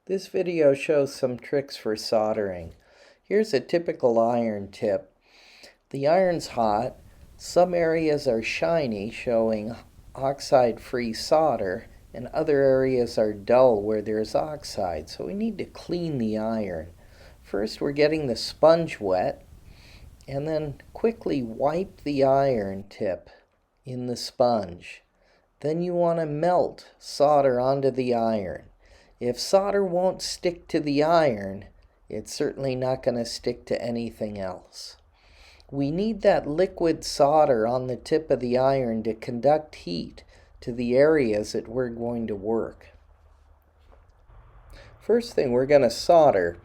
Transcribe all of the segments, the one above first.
This video shows some tricks for soldering. Here's a typical iron tip. The iron's hot. Some areas are shiny, showing oxide-free solder, and other areas are dull where there's oxide. So we need to clean the iron. First, we're getting the sponge wet, and then quickly wipe the iron tip in the sponge. Then you want to melt solder onto the iron. If solder won't stick to the iron, it's certainly not going to stick to anything else. We need that liquid solder on the tip of the iron to conduct heat to the areas that we're going to work. First thing we're going to solder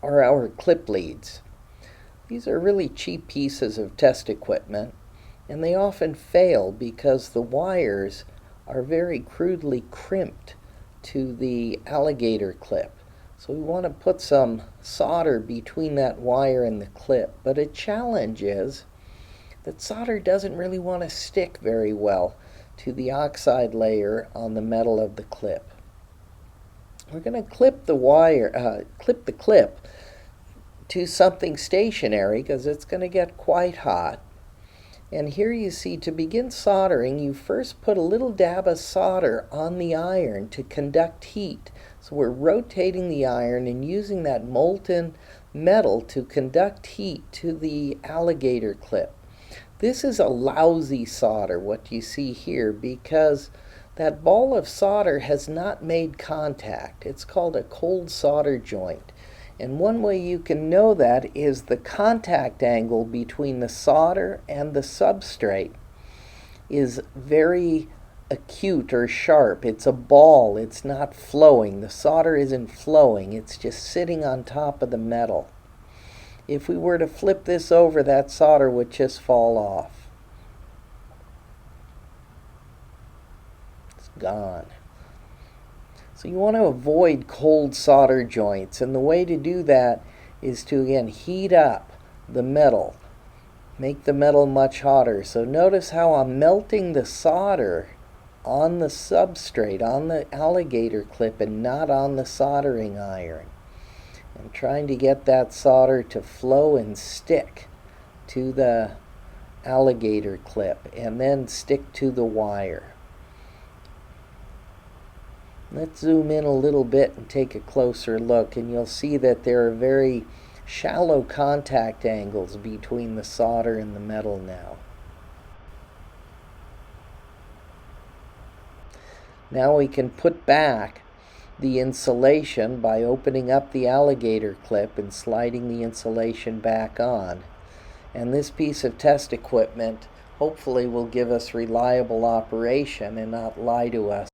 are our clip leads. These are really cheap pieces of test equipment, and they often fail because the wires are very crudely crimped to the alligator clip. So we want to put some solder between that wire and the clip. But a challenge is that solder doesn't really want to stick very well to the oxide layer on the metal of the clip. We're going to clip the clip to something stationary because it's going to get quite hot. And here you see, to begin soldering, you first put a little dab of solder on the iron to conduct heat. So we're rotating the iron and using that molten metal to conduct heat to the alligator clip. This is a lousy solder, what you see here, because that ball of solder has not made contact. It's called a cold solder joint. And one way you can know that is the contact angle between the solder and the substrate is very acute or sharp. It's a ball. It's not flowing. The solder isn't flowing. It's just sitting on top of the metal. If we were to flip this over, that solder would just fall off. It's gone. So you want to avoid cold solder joints, and the way to do that is to, again, heat up the metal. Make the metal much hotter. So notice how I'm melting the solder on the substrate, on the alligator clip, and not on the soldering iron. I'm trying to get that solder to flow and stick to the alligator clip, and then stick to the wire. Let's zoom in a little bit and take a closer look, and you'll see that there are very shallow contact angles between the solder and the metal now. Now we can put back the insulation by opening up the alligator clip and sliding the insulation back on. And this piece of test equipment hopefully will give us reliable operation and not lie to us.